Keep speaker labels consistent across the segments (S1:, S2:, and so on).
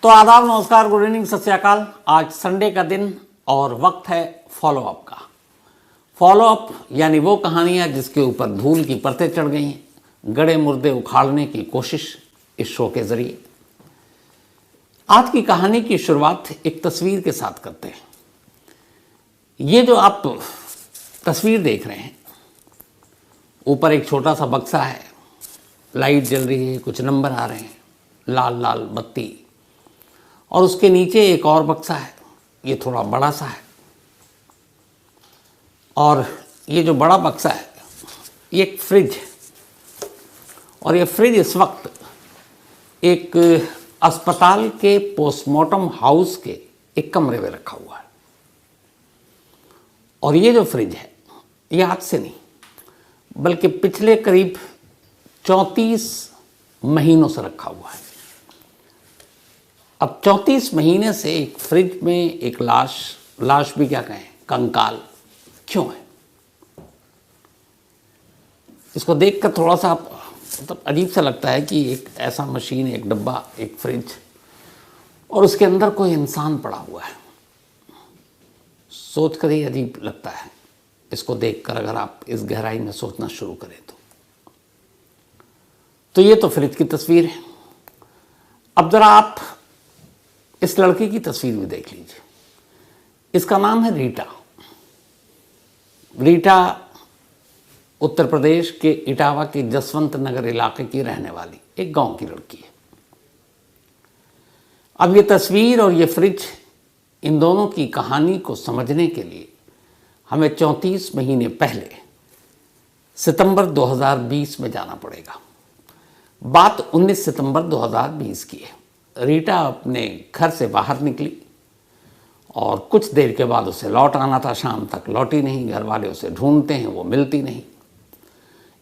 S1: तो आदाब, नमस्कार, गुड इवनिंग, सत श्री अकाल। आज संडे का दिन और वक्त है फॉलो अप का। फॉलो अप यानी वो कहानियाँ जिसके ऊपर धूल की परतें चढ़ गई हैं, गड़े मुर्दे उखाड़ने की कोशिश इस शो के जरिए। आज की कहानी की शुरुआत एक तस्वीर के साथ करते हैं। ये जो आप तस्वीर देख रहे हैं, ऊपर एक छोटा सा बक्सा है, लाइट जल रही है, कुछ नंबर आ रहे हैं, लाल लाल बत्ती, और उसके नीचे एक और बक्सा है, ये थोड़ा बड़ा सा है। और ये जो बड़ा बक्सा है ये एक फ्रिज है, और ये फ्रिज इस वक्त एक अस्पताल के पोस्टमार्टम हाउस के एक कमरे में रखा हुआ है। और ये जो फ्रिज है ये आज से नहीं बल्कि पिछले करीब 34 महीनों से रखा हुआ है। अब 34 महीने से एक फ्रिज में एक लाश भी क्या कहें, कंकाल क्यों है? इसको देखकर थोड़ा सा मतलब अजीब सा लगता है कि एक ऐसा मशीन, एक डब्बा, एक फ्रिज, और उसके अंदर कोई इंसान पड़ा हुआ है। सोचकर ही अजीब लगता है इसको देखकर, अगर आप इस गहराई में सोचना शुरू करें तो ये तो फ्रिज की तस्वीर है। अब जरा आप इस लड़की की तस्वीर भी देख लीजिए। इसका नाम है रीटा। रीटा उत्तर प्रदेश के इटावा के जसवंत नगर इलाके की रहने वाली एक गांव की लड़की है। अब ये तस्वीर और ये फ्रिज, इन दोनों की कहानी को समझने के लिए हमें 34 महीने पहले सितंबर 2020 में जाना पड़ेगा। बात 19 सितंबर 2020 की है। रीटा अपने घर से बाहर निकली और कुछ देर के बाद उसे लौट आना था। शाम तक लौटी नहीं, घर वाले उसे ढूंढते हैं, वो मिलती नहीं।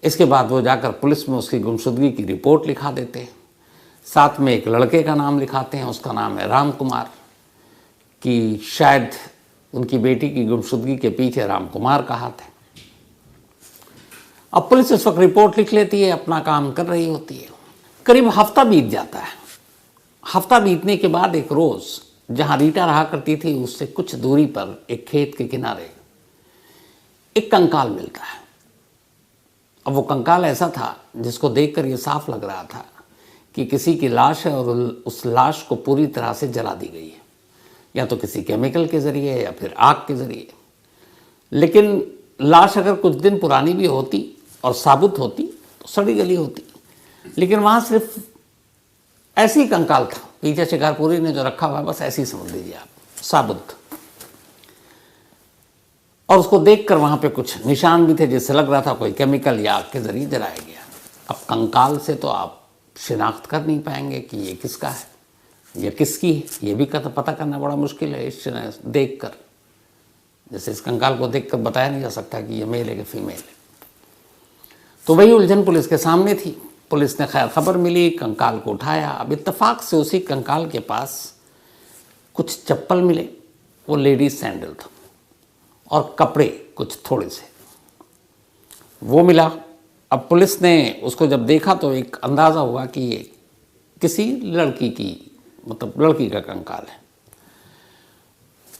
S1: इसके बाद वो जाकर पुलिस में उसकी गुमशुदगी की रिपोर्ट लिखा देते हैं। साथ में एक लड़के का नाम लिखाते हैं, उसका नाम है राम कुमार, कि शायद उनकी बेटी की गुमशुदगी के पीछे राम कुमार का हाथ है। अब पुलिस इस वक्त रिपोर्ट लिख लेती है, अपना काम कर रही होती है। करीब हफ्ता बीत जाता है। हफ्ता बीतने के बाद एक रोज़ जहाँ रीटा रहा करती थी उससे कुछ दूरी पर एक खेत के किनारे एक कंकाल मिलता है। अब वो कंकाल ऐसा था जिसको देखकर ये साफ लग रहा था कि किसी की लाश है और उस लाश को पूरी तरह से जला दी गई है, या तो किसी केमिकल के ज़रिए या फिर आग के ज़रिए। लेकिन लाश अगर कुछ दिन पुरानी भी होती और साबुत होती तो सड़ी गली होती, लेकिन वहाँ सिर्फ ऐसी कंकाल था, पीछे शिकारपुरी ने जो रखा हुआ है, बस ऐसी समझ लीजिए आप, साबुत। और उसको देखकर वहाँ पे कुछ निशान भी थे जिससे लग रहा था कोई केमिकल या आग के जरिए जलाया गया। अब कंकाल से तो आप शिनाख्त कर नहीं पाएंगे कि ये किसका है या किसकी है, ये भी पता करना बड़ा मुश्किल है इस देखकर। जैसे इस कंकाल को देखकर बताया नहीं जा सकता कि ये मेल है कि फीमेल है। तो वही उलझन पुलिस के सामने थी। पुलिस ने खैर खबर मिली, कंकाल को उठाया। अब इत्तेफाक से उसी कंकाल के पास कुछ चप्पल मिले, वो लेडीज सैंडल था, और कपड़े कुछ थोड़े से वो मिला। अब पुलिस ने उसको जब देखा तो एक अंदाज़ा हुआ कि ये किसी लड़की की, मतलब लड़की का कंकाल है।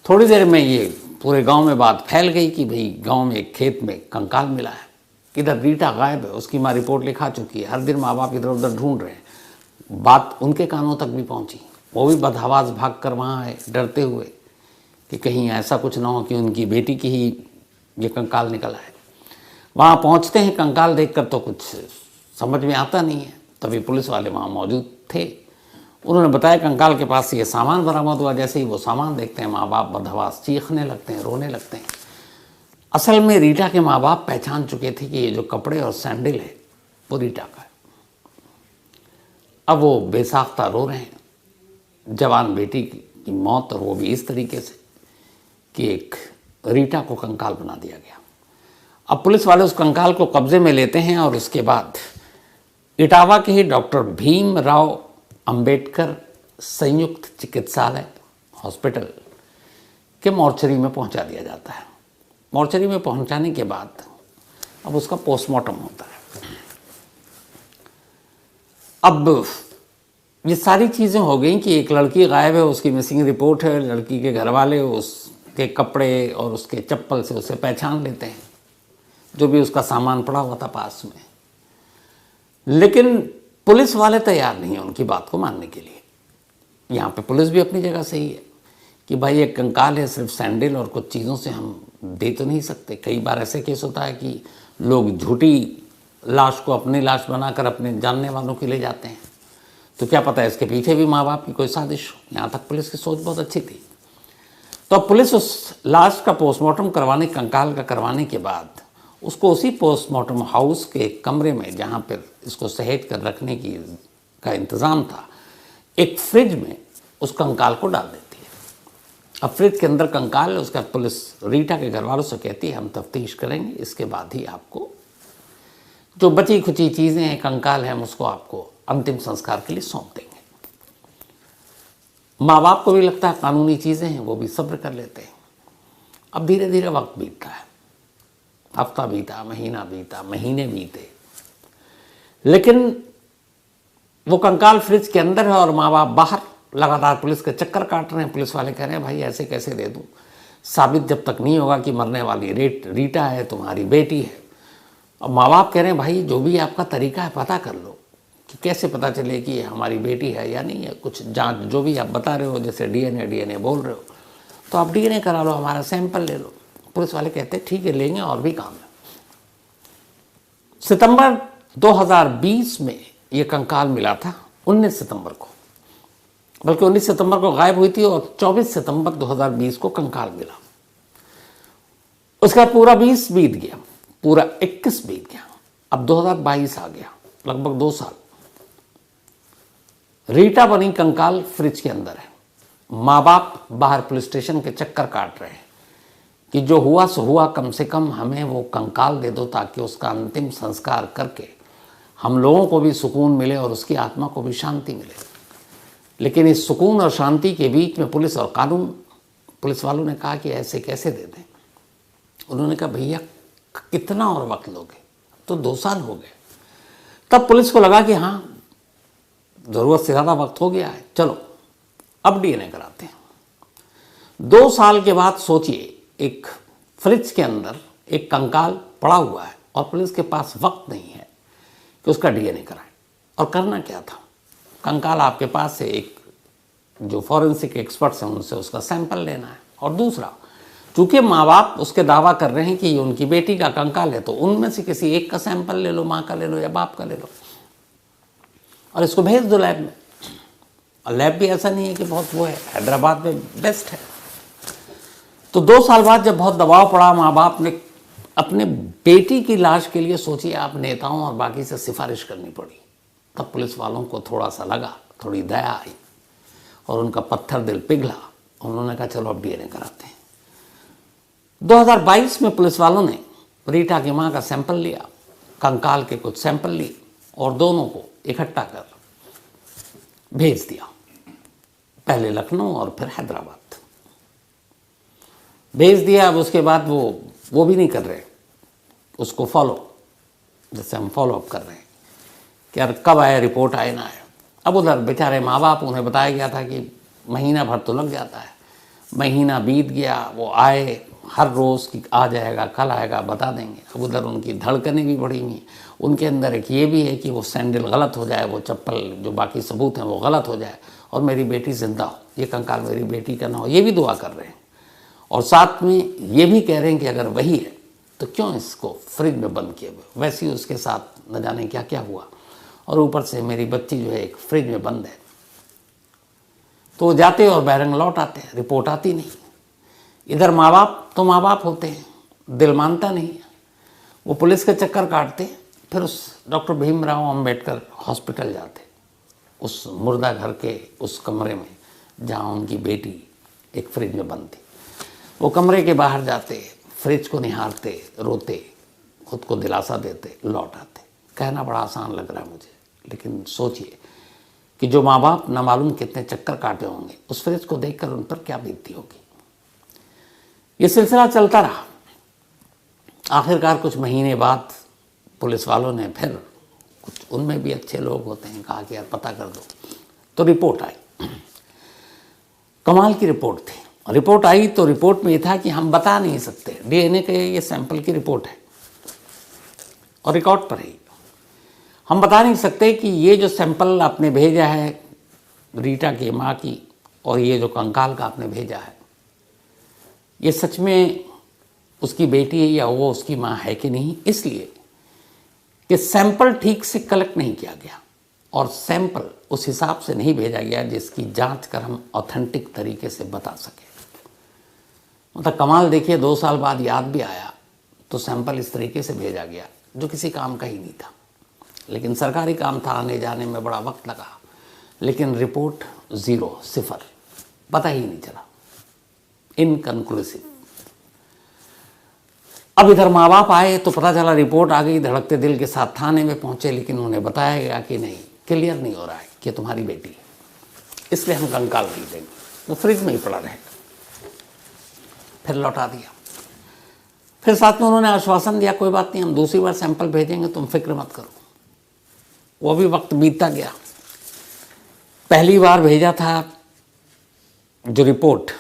S1: थोड़ी देर में ये पूरे गांव में बात फैल गई कि भाई गांव में एक खेत में कंकाल मिला है, इधर रीटा गायब है, उसकी माँ रिपोर्ट लिखा चुकी है, हर दिन माँ बाप इधर उधर ढूंढ रहे हैं। बात उनके कानों तक भी पहुंची, वो भी बदहवास भाग कर वहाँ आए, डरते हुए कि कहीं ऐसा कुछ ना हो कि उनकी बेटी की ही ये कंकाल निकला है। वहाँ पहुँचते हैं, कंकाल देखकर तो कुछ समझ में आता नहीं है। तभी पुलिस वाले वहाँ मौजूद थे। उन्होंने बताया कंकाल के पास ये सामान बरामद हुआ। जैसे ही वो सामान देखते हैं, माँ बाप बदहवास चीखने लगते हैं, रोने लगते हैं। असल में रीटा के माँ बाप पहचान चुके थे कि ये जो कपड़े और सैंडल है वो रीटा का है। अब वो बेसाख्ता रो रहे हैं, जवान बेटी की मौत, और वो भी इस तरीके से कि एक रीटा को कंकाल बना दिया गया। अब पुलिस वाले उस कंकाल को कब्जे में लेते हैं और उसके बाद इटावा के ही डॉक्टर भीमराव अंबेडकर संयुक्त चिकित्सालय हॉस्पिटल के मॉर्चरी में पहुंचा दिया जाता है। मॉर्चरी में पहुंचाने के बाद अब उसका पोस्टमार्टम होता है। अब ये सारी चीज़ें हो गई कि एक लड़की गायब है, उसकी मिसिंग रिपोर्ट है, लड़की के घर वाले उसके कपड़े और उसके चप्पल से उसे पहचान लेते हैं, जो भी उसका सामान पड़ा हुआ था पास में। लेकिन पुलिस वाले तैयार नहीं है उनकी बात को मानने के लिए। यहाँ पे पुलिस भी अपनी जगह सही है कि भाई एक कंकाल है, सिर्फ सैंडल और कुछ चीज़ों से हम दे तो नहीं सकते। कई बार ऐसे केस होता है कि लोग झूठी लाश को अपनी लाश बनाकर अपने जानने वालों के ले जाते हैं, तो क्या पता है इसके पीछे भी माँ बाप की कोई साजिश हो। यहाँ तक पुलिस की सोच बहुत अच्छी थी। तो अब पुलिस उस लाश का पोस्टमार्टम करवाने, कंकाल का करवाने के बाद उसको उसी पोस्टमार्टम हाउस के कमरे में जहाँ पर इसको सहेज कर रखने का इंतज़ाम था, एक फ्रिज में उस कंकाल को डाल देती है। अब फ्रिज के अंदर कंकाल है, उसका पुलिस रीटा के घर वालों से कहती है हम तफ्तीश करेंगे, इसके बाद ही आपको जो बची खुची चीज़ें हैं, कंकाल है, हम उसको आपको अंतिम संस्कार के लिए सौंप देंगे। माँ बाप को भी लगता है कानूनी चीज़ें हैं, वो भी सब्र कर लेते हैं। अब धीरे धीरे वक्त बीतता है, हफ्ता बीता, महीना बीता, महीने बीते, लेकिन वो कंकाल फ्रिज के अंदर है और माँ बाप बाहर लगातार पुलिस के चक्कर काट रहे हैं। पुलिस वाले कह रहे हैं भाई ऐसे कैसे दे दूँ, साबित जब तक नहीं होगा कि मरने वाली रीटा है, तुम्हारी बेटी है। अब माँ बाप कह रहे हैं भाई जो भी आपका तरीका है पता कर लो कि कैसे पता चले कि ये हमारी बेटी है या नहीं है। कुछ जांच जो भी आप बता रहे हो, जैसे डीएनए बोल रहे हो, तो आप डीएनए करा लो, हमारा सैंपल ले लो। पुलिस वाले कहते हैं ठीक है लेंगे, और भी काम है। सितंबर 2020 में ये कंकाल मिला था, 19 सितंबर को, बल्कि 19 सितंबर को गायब हुई थी और 24 सितंबर 2020 को कंकाल मिला। उसका पूरा 20 बीत गया, पूरा 21 बीत गया, अब 2022 आ गया, लगभग 2 साल। रीटा बनी कंकाल फ्रिज के अंदर है। माँ बाप बाहर पुलिस स्टेशन के चक्कर काट रहे हैं कि जो हुआ सो हुआ, कम से कम हमें वो कंकाल दे दो ताकि उसका अंतिम संस्कार करके हम लोगों को भी सुकून मिले और उसकी आत्मा को भी शांति मिले। लेकिन इस सुकून और शांति के बीच में पुलिस और कानून, पुलिस वालों ने कहा कि ऐसे कैसे दे दें। उन्होंने कहा भैया कितना और वक्त लोगे, तो 2 साल हो गए। तब पुलिस को लगा कि हाँ ज़रूरत से ज़्यादा वक्त हो गया है, चलो अब डीएनए कराते हैं। 2 साल के बाद सोचिए, एक फ्रिज के अंदर एक कंकाल पड़ा हुआ है और पुलिस के पास वक्त नहीं है कि उसका डीएनए कराए। और करना क्या था, कंकाल आपके पास है, एक जो फॉरेंसिक एक्सपर्ट्स हैं उनसे उसका सैंपल लेना है। और दूसरा, चूँकि माँ बाप उसके दावा कर रहे हैं कि ये उनकी बेटी का कंकाल है, तो उनमें से किसी एक का सैंपल ले लो, माँ का ले लो या बाप का ले लो, और इसको भेज दो लैब में। और लैब भी ऐसा नहीं है कि बहुत वो है, हैदराबाद में बेस्ट है। तो 2 साल बाद जब बहुत दबाव पड़ा, माँ बाप ने अपने बेटी की लाश के लिए, सोचिए आप, नेताओं और बाकी से सिफारिश करनी पड़ी। तब पुलिस वालों को थोड़ा सा लगा, थोड़ी दया आई और उनका पत्थर दिल पिघला। उन्होंने कहा चलो अब डीएनए कराते हैं। 2022 में पुलिस वालों ने रीटा की माँ का सैंपल लिया, कंकाल के कुछ सैंपल लिए और दोनों को इकट्ठा कर भेज दिया, पहले लखनऊ और फिर हैदराबाद भेज दिया। अब उसके बाद वो भी नहीं कर रहे उसको फॉलो, जैसे हम फॉलो अप कर रहे हैं कि यार कब आए, रिपोर्ट आए ना आए। अब उधर बेचारे माँ बाप, उन्हें बताया गया था कि महीना भर तो लग जाता है। महीना बीत गया, वो आए हर रोज़ कि आ जाएगा, कल आएगा, बता देंगे। अब उधर उनकी धड़कनें भी बढ़ी हुई, उनके अंदर एक ये भी है कि वो सैंडल गलत हो जाए, वो चप्पल, जो बाकी सबूत हैं वो गलत हो जाए और मेरी बेटी जिंदा हो, ये कंकाल मेरी बेटी का ना हो। ये भी दुआ कर रहे हैं और साथ में ये भी कह रहे हैं कि अगर वही है तो क्यों इसको फ्रिज में बंद किए हुए। वैसे ही उसके साथ न जाने क्या क्या हुआ, और ऊपर से मेरी बच्ची जो है एक फ्रिज में बंद है। तो वो जाते और बैरंग लौट आते हैं, रिपोर्ट आती नहीं। इधर माँ बाप तो माँ बाप होते हैं, दिल मानता नहीं है, वो पुलिस के चक्कर काटते, फिर उस डॉक्टर भीमराव अंबेडकर हॉस्पिटल जाते, उस मुर्दा घर के उस कमरे में जहाँ उनकी बेटी एक फ्रिज में बंद थी। वो कमरे के बाहर जाते, फ्रिज को निहारते, रोते, खुद को दिलासा देते, लौट आते। कहना बड़ा आसान लग रहा है मुझे, लेकिन सोचिए कि जो माँ बाप न मालूम कितने चक्कर काटे होंगे, उस फ्रिज को देखकर उन पर क्या बीतती होगी। ये सिलसिला चलता रहा। आखिरकार कुछ महीने बाद पुलिस वालों ने फिर, कुछ उनमें भी अच्छे लोग होते हैं, कहा कि यार पता कर दो। तो रिपोर्ट आई, कमाल की रिपोर्ट थी। रिपोर्ट आई तो रिपोर्ट में ये था कि हम बता नहीं सकते, डीएनए के ये सैंपल की रिपोर्ट है और रिकॉर्ड पर है, हम बता नहीं सकते कि ये जो सैंपल आपने भेजा है रीटा की माँ की और ये जो कंकाल का आपने भेजा है, ये सच में उसकी बेटी है या वो उसकी माँ है कि नहीं, इसलिए कि सैंपल ठीक से कलेक्ट नहीं किया गया और सैंपल उस हिसाब से नहीं भेजा गया जिसकी जांच कर हम ऑथेंटिक तरीके से बता सके। मतलब कमाल देखिए, 2 साल बाद याद भी आया तो सैंपल इस तरीके से भेजा गया जो किसी काम का ही नहीं था, लेकिन सरकारी काम था, आने जाने में बड़ा वक्त लगा, लेकिन रिपोर्ट 0, 0, पता ही नहीं चला, इनकन्क्लूसिव। अब इधर माँ बाप आए तो पता चला रिपोर्ट आ गई, धड़कते दिल के साथ थाने में पहुंचे, लेकिन उन्हें बताया गया कि नहीं, क्लियर नहीं हो रहा है कि तुम्हारी बेटी है, इसलिए हम कंकाल नहीं देंगे, वो फ्रिज में ही पड़ा रहेगा। फिर लौटा दिया। फिर साथ में उन्होंने आश्वासन दिया कोई बात नहीं, हम दूसरी बार सैंपल भेजेंगे, तुम फिक्र मत करो। वो भी वक्त बीतता गया। पहली बार भेजा था जो रिपोर्ट,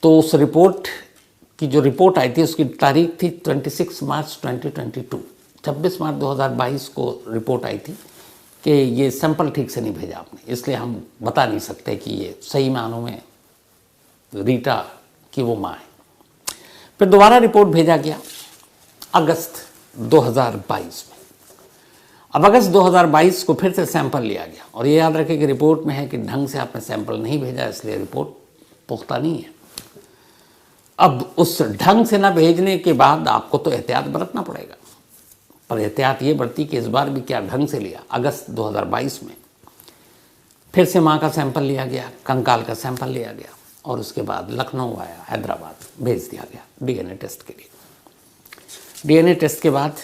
S1: तो उस रिपोर्ट की जो रिपोर्ट आई थी उसकी तारीख थी 26 मार्च 2022, 26 मार्च 2022 को रिपोर्ट आई थी कि ये सैंपल ठीक से नहीं भेजा आपने, इसलिए हम बता नहीं सकते कि ये सही मानों में रीटा की वो माँ है। फिर दोबारा रिपोर्ट भेजा गया अगस्त 2022 में। अब अगस्त 2022 को फिर से सैंपल लिया गया और ये याद रखें कि रिपोर्ट में है कि ढंग से आपने सैंपल नहीं भेजा, इसलिए रिपोर्ट पुख्ता नहीं है। अब उस ढंग से ना भेजने के बाद आपको तो एहतियात बरतना पड़ेगा, पर एहतियात ये बरती कि इस बार भी क्या ढंग से लिया। अगस्त 2022 में फिर से माँ का सैंपल लिया गया, कंकाल का सैंपल लिया गया और उसके बाद लखनऊ आया, हैदराबाद भेज दिया गया डीएनए टेस्ट के लिए। डीएनए टेस्ट के बाद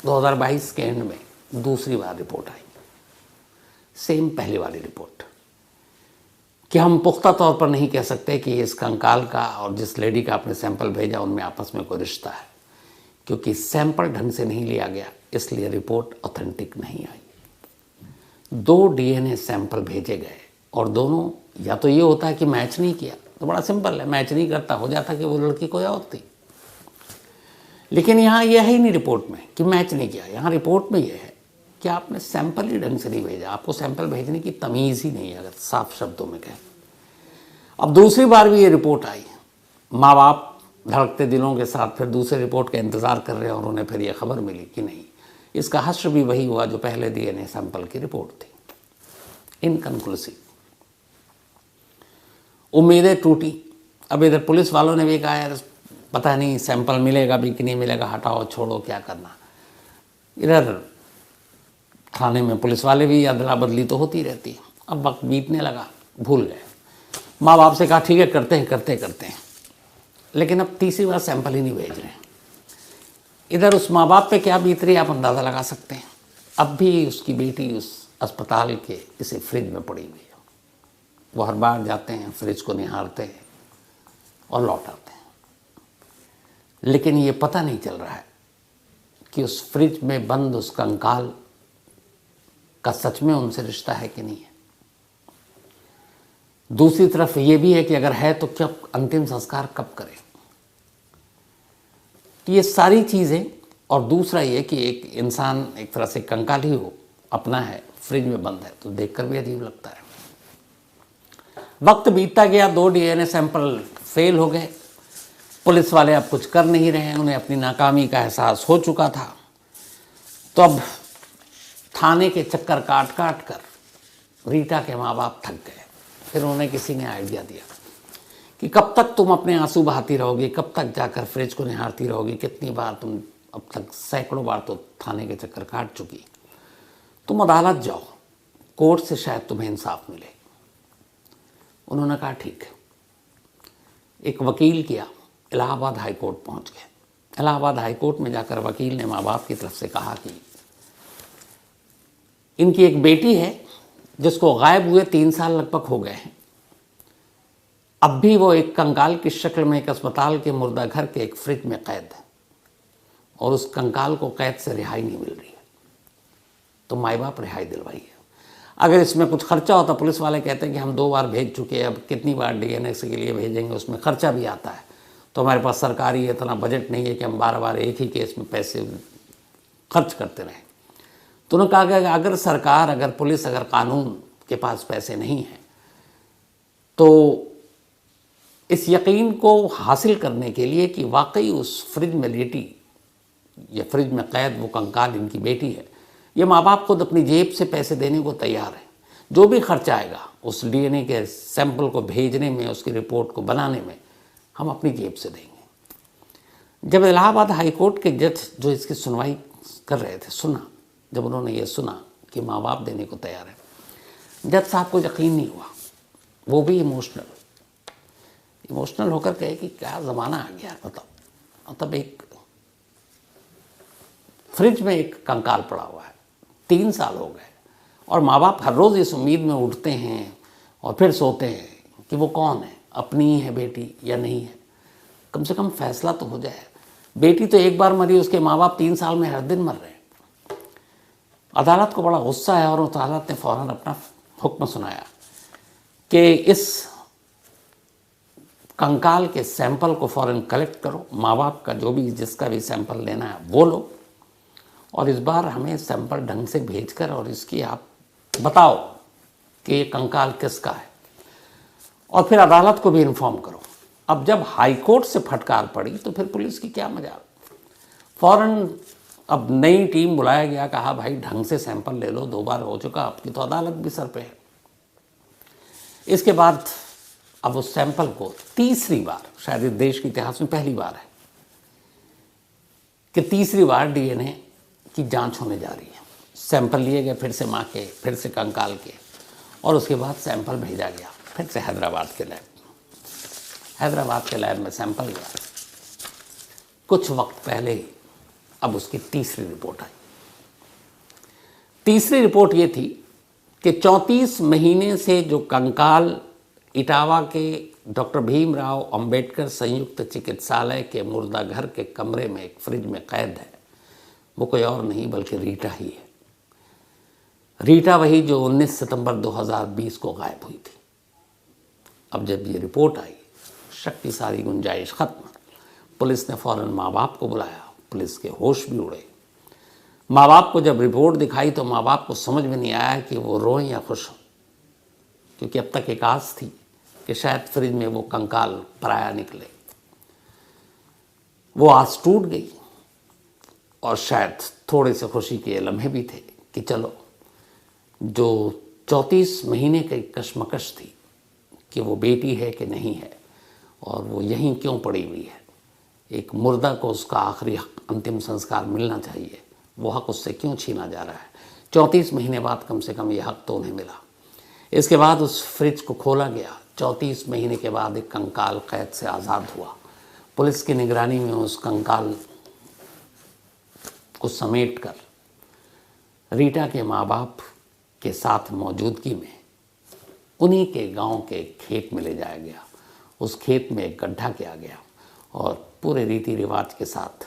S1: 2022 के एंड में दूसरी बार रिपोर्ट आई, सेम पहली वाली रिपोर्ट, कि हम पुख्ता तौर पर नहीं कह सकते कि इस कंकाल का और जिस लेडी का आपने सैंपल भेजा उनमें आपस में कोई रिश्ता है, क्योंकि सैंपल ढंग से नहीं लिया गया, इसलिए रिपोर्ट ऑथेंटिक नहीं आई। 2 डीएनए सैंपल भेजे गए और दोनों, या तो ये होता है कि मैच नहीं किया, तो बड़ा सिंपल है, मैच नहीं करता, हो जाता कि वो लड़की कोई और थी, लेकिन यहाँ यह है ही नहीं रिपोर्ट में कि मैच नहीं किया। यहाँ रिपोर्ट में यह है कि आपने सैंपल ही ढंग से नहीं भेजा, आपको सैंपल भेजने की तमीज़ ही नहीं है, अगर साफ शब्दों में कहें। अब दूसरी बार भी ये रिपोर्ट आई, माँ बाप धड़कते दिलों के साथ फिर दूसरे रिपोर्ट का इंतज़ार कर रहे हैं और उन्हें फिर ये खबर मिली कि नहीं, इसका हश्र भी वही हुआ जो पहले डीएनए सैंपल की रिपोर्ट थी, इनकन्क्लूसिव। उम्मीदें टूटी। अब इधर पुलिस वालों ने भी कहा यार पता नहीं सैंपल मिलेगा भी कि नहीं मिलेगा, हटाओ छोड़ो क्या करना। इधर थाने में पुलिस वाले भी अदला बदली तो होती रहती है। अब वक्त बीतने लगा, भूल गए, माँ बाप से कहा ठीक है करते हैं, लेकिन अब तीसरी बार सैंपल ही नहीं भेज रहे हैं। इधर उस माँ बाप पे क्या बीत रही है आप अंदाज़ा लगा सकते हैं। अब भी उसकी बेटी उस अस्पताल के इसी फ्रिज में पड़ी हुई है, वो हर बार जाते हैं, फ्रिज को निहारते हैं और लौट आते हैं, लेकिन ये पता नहीं चल रहा है कि उस फ्रिज में बंद उस कंकाल का सच में उनसे रिश्ता है कि नहीं है। दूसरी तरफ ये भी है कि अगर है तो क्या अंतिम संस्कार कब करें। ये सारी चीज़ें, और दूसरा ये कि एक इंसान एक तरह से कंकाल ही हो, अपना है, फ्रिज में बंद है, तो देखकर भी अजीब लगता है। वक्त बीतता गया, 2 डीएनए सैंपल फेल हो गए, पुलिस वाले अब कुछ कर नहीं रहे हैं, उन्हें अपनी नाकामी का एहसास हो चुका था। तो अब थाने के चक्कर काट कर रीटा के माँ बाप थक गए। फिर उन्हें किसी ने आइडिया दिया कि कब तक तुम अपने आंसू बहाती रहोगी, कब तक जाकर फ्रिज को निहारती रहोगी, कितनी बार तुम, अब तक सैकड़ों बार तो थाने के चक्कर काट चुकी, तुम अदालत जाओ, कोर्ट से शायद तुम्हें इंसाफ मिले। उन्होंने कहा ठीक है। एक वकील किया, इलाहाबाद हाई कोर्ट पहुँच गए। इलाहाबाद हाई कोर्ट में जाकर वकील ने माँ बाप की तरफ से कहा कि इनकी एक बेटी है जिसको गायब हुए 3 साल लगभग हो गए हैं, अब भी वो एक कंकाल की शक्ल में एक अस्पताल के मुर्दा घर के एक फ्रिज में कैद है और उस कंकाल को कैद से रिहाई नहीं मिल रही है, तो माँ बाप रिहाई दिलवाई है। अगर इसमें कुछ खर्चा होता, पुलिस वाले कहते हैं कि हम 2 बार भेज चुके हैं, अब कितनी बार डीएनए के लिए भेजेंगे, उसमें खर्चा भी आता है, तो हमारे पास सरकारी इतना बजट नहीं है कि हम बार एक ही केस में पैसे खर्च करते रहें। तो उन्होंने कहा कि अगर सरकार, अगर पुलिस, अगर कानून के पास पैसे नहीं हैं, तो इस यकीन को हासिल करने के लिए कि वाकई उस फ्रिज में लेटी या फ्रिज में कैद वो कंकाल इनकी बेटी है, ये माँ बाप खुद अपनी जेब से पैसे देने को तैयार हैं। जो भी खर्चा आएगा उस डीएनए के सैंपल को भेजने में, उसकी रिपोर्ट को बनाने में, हम अपनी जेब से देंगे। जब इलाहाबाद हाई कोर्ट के जज जो इसकी सुनवाई कर रहे थे, जब उन्होंने ये सुना कि माँ बाप देने को तैयार है, जज साहब को यकीन नहीं हुआ। वो भी इमोशनल होकर कहे कि क्या ज़माना आ गया। मतलब एक फ्रिज में एक कंकाल पड़ा हुआ है, 3 साल हो गए, और माँ बाप हर रोज़ इस उम्मीद में उठते हैं और फिर सोते हैं कि वो कौन है, अपनी ही है बेटी या नहीं है। कम से कम फैसला तो हो जाए। बेटी तो एक बार मरी, उसके माँ बाप 3 साल में हर दिन मर रहे हैं। अदालत को बड़ा गुस्सा है और अदालत ने फ़ौरन अपना हुक्म सुनाया कि इस कंकाल के सैंपल को फ़ौरन कलेक्ट करो, माँ बाप का जो भी, जिसका भी सैंपल लेना है वो लो, और इस बार हमें सैंपल ढंग से भेजकर और इसकी आप बताओ कि ये कंकाल किसका है, और फिर अदालत को भी इन्फॉर्म करो। अब जब हाई कोर्ट से फटकार पड़ी तो फिर पुलिस की क्या मजाल। फ़ौरन अब नई टीम बुलाया गया, कहा भाई ढंग से सैंपल ले लो, 2 बार हो चुका, आपकी तो अदालत भी सर पे है। इसके बाद अब उस सैंपल को तीसरी बार, शायद इस देश के इतिहास में पहली बार है कि तीसरी बार डीएनए की जांच होने जा रही है। सैंपल लिए गए फिर से माँ के, फिर से कंकाल के, और उसके बाद सैंपल भेजा गया फिर से हैदराबाद के लैब में सैंपल गया। कुछ वक्त पहले ही अब उसकी तीसरी रिपोर्ट आई। तीसरी रिपोर्ट ये थी कि 34 महीने से जो कंकाल इटावा के डॉक्टर भीमराव अंबेडकर संयुक्त चिकित्सालय के मुर्दा घर के कमरे में एक फ्रिज में कैद है, वो कोई और नहीं बल्कि रीटा ही है। रीटा वही जो 19 सितंबर 2020 को गायब हुई थी। अब जब ये रिपोर्ट आई, शक की सारी गुंजाइश खत्म। पुलिस ने फ़ौरन माँ बाप को बुलाया, पुलिस के होश भी उड़े। माँ बाप को जब रिपोर्ट दिखाई तो माँ बाप को समझ में नहीं आया कि वो रोएं या खुश हों, क्योंकि अब तक एक आस थी कि शायद फ्रिज में वो कंकाल पराया निकले। वो आस टूट गई, और शायद थोड़े से खुशी के लम्हे भी थे कि चलो, जो 34 महीने की कशमकश थी कि वो बेटी है कि नहीं है, और वो यहीं क्यों पड़ी हुई है, एक मुर्दा को उसका आखिरी अंतिम संस्कार मिलना चाहिए, वो हक उससे क्यों छीना जा रहा है। 34 महीने बाद कम से कम ये हक तो उन्हें मिला। इसके बाद उस फ्रिज को खोला गया। 34 महीने के बाद एक कंकाल कैद से आज़ाद हुआ। पुलिस की निगरानी में उस कंकाल को समेट कर रीटा के माँ बाप के साथ मौजूदगी में उन्हीं के गांव के खेत में ले जाया गया। उस खेत में एक गड्ढा किया गया और पूरे रीति रिवाज के साथ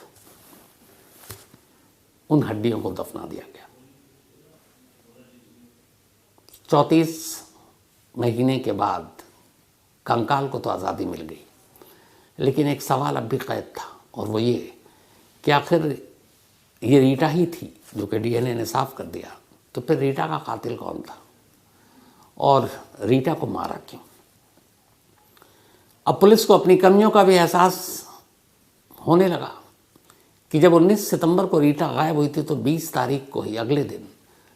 S1: उन हड्डियों को दफना दिया गया। 34 महीने के बाद कंकाल को तो आज़ादी मिल गई, लेकिन एक सवाल अब भी कैद था, और वो ये कि आखिर ये रीटा ही थी जो कि डीएनए ने साफ कर दिया, तो फिर रीटा का कातिल कौन था और रीटा को मारा क्यों। अब पुलिस को अपनी कमियों का भी एहसास होने लगा कि जब 19 सितंबर को रीटा गायब हुई थी तो 20 तारीख को ही, अगले दिन,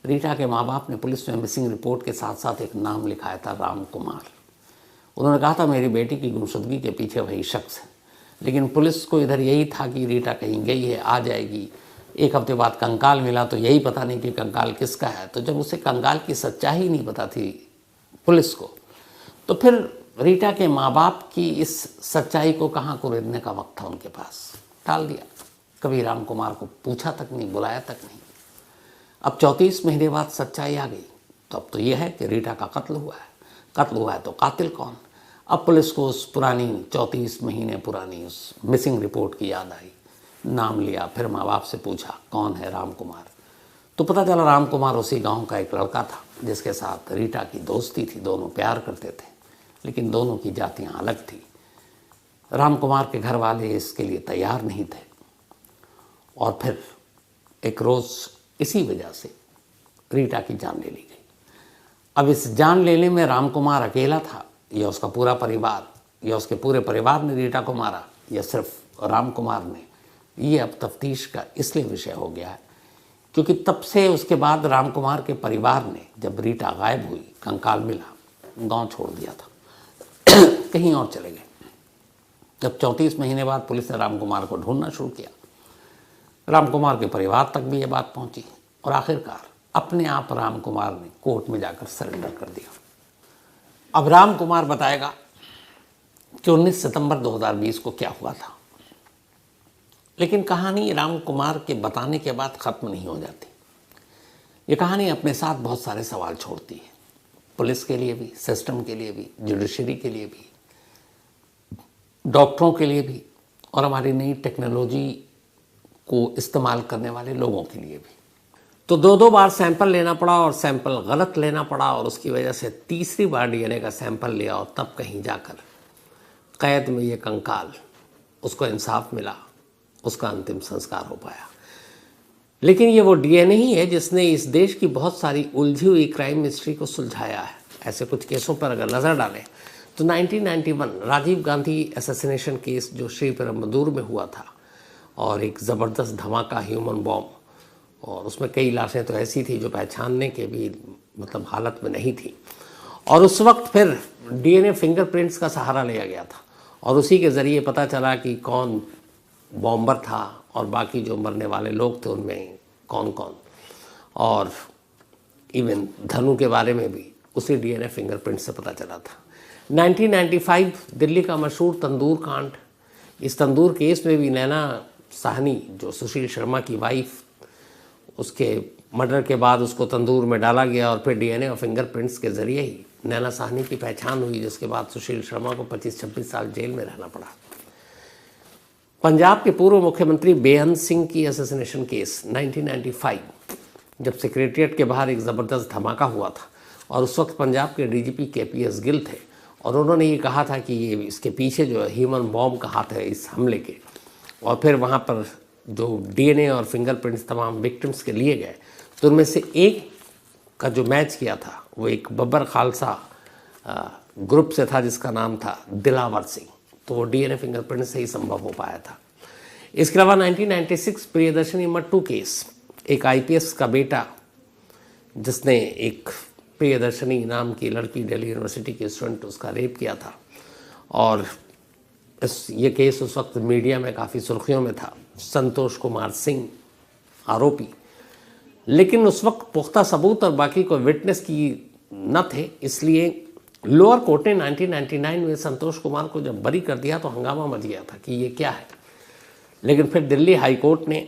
S1: रीटा के माँ बाप ने पुलिस में मिसिंग रिपोर्ट के साथ साथ एक नाम लिखाया था, राम कुमार। उन्होंने कहा था मेरी बेटी की गुमशुदगी के पीछे वही शख्स है, लेकिन पुलिस को इधर यही था कि रीटा कहीं गई है, आ जाएगी। एक हफ्ते बाद कंकाल मिला तो यही पता नहीं कि कंकाल किसका है। तो जब उसे कंकाल की सच्चाई नहीं पता थी पुलिस को, तो फिर रीटा के माँ बाप की इस सच्चाई को कहाँ कुरेदने का वक्त था उनके पास, टाल दिया। कभी राम कुमार को पूछा तक नहीं, बुलाया तक नहीं। अब 34 महीने बाद सच्चाई आ गई, तो अब तो यह है कि रीटा का कत्ल हुआ है। कत्ल हुआ है तो कातिल कौन। अब पुलिस को उस पुरानी 34 महीने पुरानी उस मिसिंग रिपोर्ट की याद आई, नाम लिया, फिर माँ बाप से पूछा कौन है राम कुमार। तो तो पता चला राम कुमार उसी गांव का एक लड़का था जिसके साथ रीटा की दोस्ती थी, दोनों प्यार करते थे, लेकिन दोनों की जातियां अलग थी। राम कुमार के घर वाले इसके लिए तैयार नहीं थे और फिर एक रोज़ इसी वजह से रीटा की जान ले ली गई। अब इस जान लेने में राम कुमार अकेला था या उसका पूरा परिवार, या उसके पूरे परिवार ने रीटा को मारा, या सिर्फ राम कुमार ने, ये अब तफ्तीश का इसलिए विषय हो गया है क्योंकि तब से उसके बाद राम कुमार के परिवार ने, जब रीटा गायब हुई, कंकाल मिला, गांव छोड़ दिया था, कहीं और चले गए। जब 34 महीने बाद पुलिस ने राम कुमार को ढूंढना शुरू किया, राम कुमार के परिवार तक भी ये बात पहुंची और आखिरकार अपने आप राम कुमार ने कोर्ट में जाकर सरेंडर कर दिया। अब राम कुमार बताएगा कि 19 सितंबर 2020 को क्या हुआ था, लेकिन कहानी राम कुमार के बताने के बाद ख़त्म नहीं हो जाती। ये कहानी अपने साथ बहुत सारे सवाल छोड़ती है, पुलिस के लिए भी, सिस्टम के लिए भी, जुडिशरी के लिए भी, डॉक्टरों के लिए भी, और हमारी नई टेक्नोलॉजी को इस्तेमाल करने वाले लोगों के लिए भी। तो 2 बार सैंपल लेना पड़ा और सैंपल गलत लेना पड़ा, और उसकी वजह से तीसरी बार डीएनए का सैंपल लिया और तब कहीं जाकर कैद में ये कंकाल, उसको इंसाफ मिला, उसका अंतिम संस्कार हो पाया। लेकिन ये वो डीएनए ही है जिसने इस देश की बहुत सारी उलझी हुई क्राइम मिस्ट्री को सुलझाया है। ऐसे कुछ केसों पर अगर नज़र डालें तो 1991 राजीव गांधी असैसिनेशन केस जो श्रीपेरुम्बदूर में हुआ था, और एक ज़बरदस्त धमाका ह्यूमन बॉम्ब, और उसमें कई लाशें तो ऐसी थी जो पहचानने के भी मतलब हालत में नहीं थी, और उस वक्त फिर डीएनए फिंगरप्रिंट्स का सहारा लिया गया था और उसी के ज़रिए पता चला कि कौन बॉम्बर था और बाकी जो मरने वाले लोग थे उनमें कौन कौन, और इवन धनु के बारे में भी उसी डीएनए फिंगरप्रिंट से पता चला था। 1995 दिल्ली का मशहूर तंदूर कांड, इस तंदूर केस में भी नैना साहनी जो सुशील शर्मा की वाइफ, उसके मर्डर के बाद उसको तंदूर में डाला गया और फिर डीएनए और फिंगरप्रिंट्स के ज़रिए ही नैना साहनी की पहचान हुई, जिसके बाद सुशील शर्मा को 25-26 साल जेल में रहना पड़ा। पंजाब के पूर्व मुख्यमंत्री बेअंत सिंह की असैसिनेशन केस 1995, जब सेक्रेटरिएट के बाहर एक ज़बरदस्त धमाका हुआ था और उस वक्त पंजाब के डीजीपी केपीएस गिल थे, और उन्होंने ये कहा था कि ये इसके पीछे जो ह्यूमन बॉम्ब का हाथ है इस हमले के, और फिर वहाँ पर जो डीएनए और फिंगरप्रिंट्स तमाम विक्टिम्स के लिए गए, तो उनमें से एक का जो मैच किया था वो एक बब्बर खालसा ग्रुप से था जिसका नाम था दिलावर सिंह, तो वो डीएनए फिंगरप्रिंट से ही संभव हो पाया था। इसके अलावा 1996 प्रियदर्शनी मट्टू केस, एक आईपीएस का बेटा जिसने एक प्रियदर्शनी नाम की लड़की दिल्ली यूनिवर्सिटी की स्टूडेंट, उसका रेप किया था, और ये केस उस वक्त मीडिया में काफ़ी सुर्खियों में था। संतोष कुमार सिंह आरोपी, लेकिन उस वक्त पुख्ता सबूत और बाकी कोई विटनेस की न थे, इसलिए लोअर कोर्ट ने 1999 में संतोष कुमार को जब बरी कर दिया तो हंगामा मच गया था कि ये क्या है। लेकिन फिर दिल्ली हाई कोर्ट ने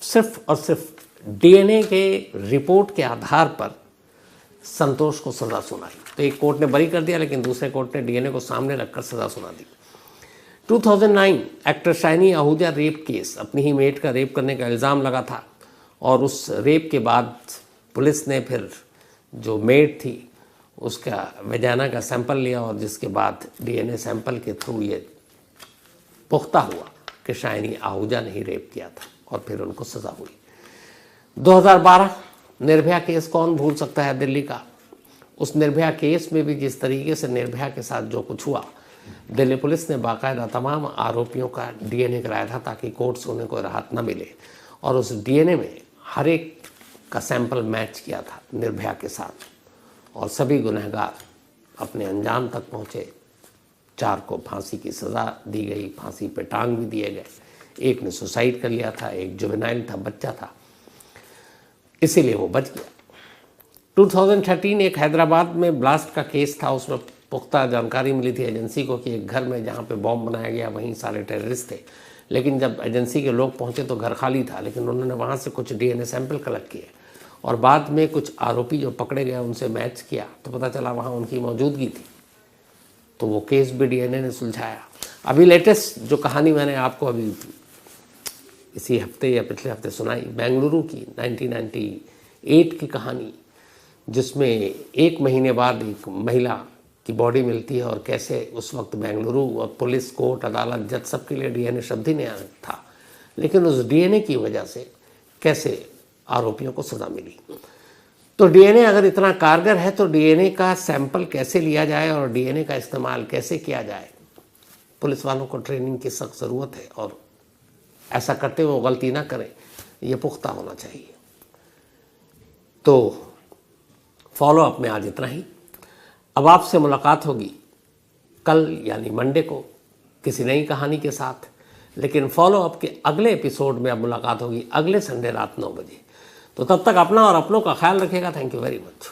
S1: सिर्फ और सिर्फ डीएनए के रिपोर्ट के आधार पर संतोष को सज़ा सुनाई। तो एक कोर्ट ने बरी कर दिया, लेकिन दूसरे कोर्ट ने डीएनए को सामने रखकर सज़ा सुना दी। 2009 actor shiny Ahuja rape case, अपनी ही मेट का रेप करने का इल्ज़ाम लगा था, और उस रेप के बाद पुलिस ने फिर जो मेट थी उसका वेजाना का सैंपल लिया, और जिसके बाद डीएनए सैंपल के थ्रू ये पुख्ता हुआ कि शाइनी आहूजा ने ही रेप किया था, और फिर उनको सज़ा हुई। 2012 निर्भया केस कौन भूल सकता है दिल्ली का। उस निर्भया केस में भी जिस तरीके से निर्भया के साथ जो कुछ हुआ, दिल्ली पुलिस ने बाकायदा तमाम आरोपियों का डीएनए कराया था ताकि कोर्ट से उन्हें कोई राहत न मिले, और उस डीएनए में हर एक का सैंपल मैच किया था निर्भया के साथ, और सभी गुनहगार अपने अंजाम तक पहुँचे। 4 को फांसी की सज़ा दी गई, फांसी पे टांग भी दिए गए, एक ने सुसाइड कर लिया था, एक जुवेनाइल था, बच्चा था, इसीलिए वो बच गया। 2013 एक हैदराबाद में ब्लास्ट का केस था, उसमें पुख्ता जानकारी मिली थी एजेंसी को कि एक घर में जहाँ पे बॉम्ब बनाया गया वहीं सारे टेररिस्ट थे, लेकिन जब एजेंसी के लोग पहुँचे तो घर खाली था, लेकिन उन्होंने वहाँ से कुछ डीएनए सैंपल कलेक्ट किए, और बाद में कुछ आरोपी जो पकड़े गए उनसे मैच किया तो पता चला वहाँ उनकी मौजूदगी थी, तो वो केस भी डीएनए ने सुलझाया। अभी लेटेस्ट जो कहानी मैंने आपको अभी इसी हफ्ते या पिछले हफ्ते सुनाई, बेंगलुरु की 1998 की कहानी, जिसमें 1 महीने बाद एक महिला की बॉडी मिलती है और कैसे उस वक्त बेंगलुरु और पुलिस, कोर्ट, अदालत, जज सबके लिए डीएनए शब्द ही नहीं था, लेकिन उस डीएनए की वजह से कैसे आरोपियों को सज़ा मिली। तो डीएनए अगर इतना कारगर है तो डीएनए का सैंपल कैसे लिया जाए और डीएनए का इस्तेमाल कैसे किया जाए, पुलिस वालों को ट्रेनिंग की सख्त ज़रूरत है और ऐसा करते हुए वो गलती ना करें, ये पुख्ता होना चाहिए। तो फॉलो अप में आज इतना ही। अब आपसे मुलाकात होगी कल यानी मंडे को किसी नई कहानी के साथ, लेकिन फॉलो अप के अगले एपिसोड में अब मुलाकात होगी अगले संडे रात 9 बजे। तो तब तक अपना और अपनों का ख्याल रखिएगा। Thank you very much.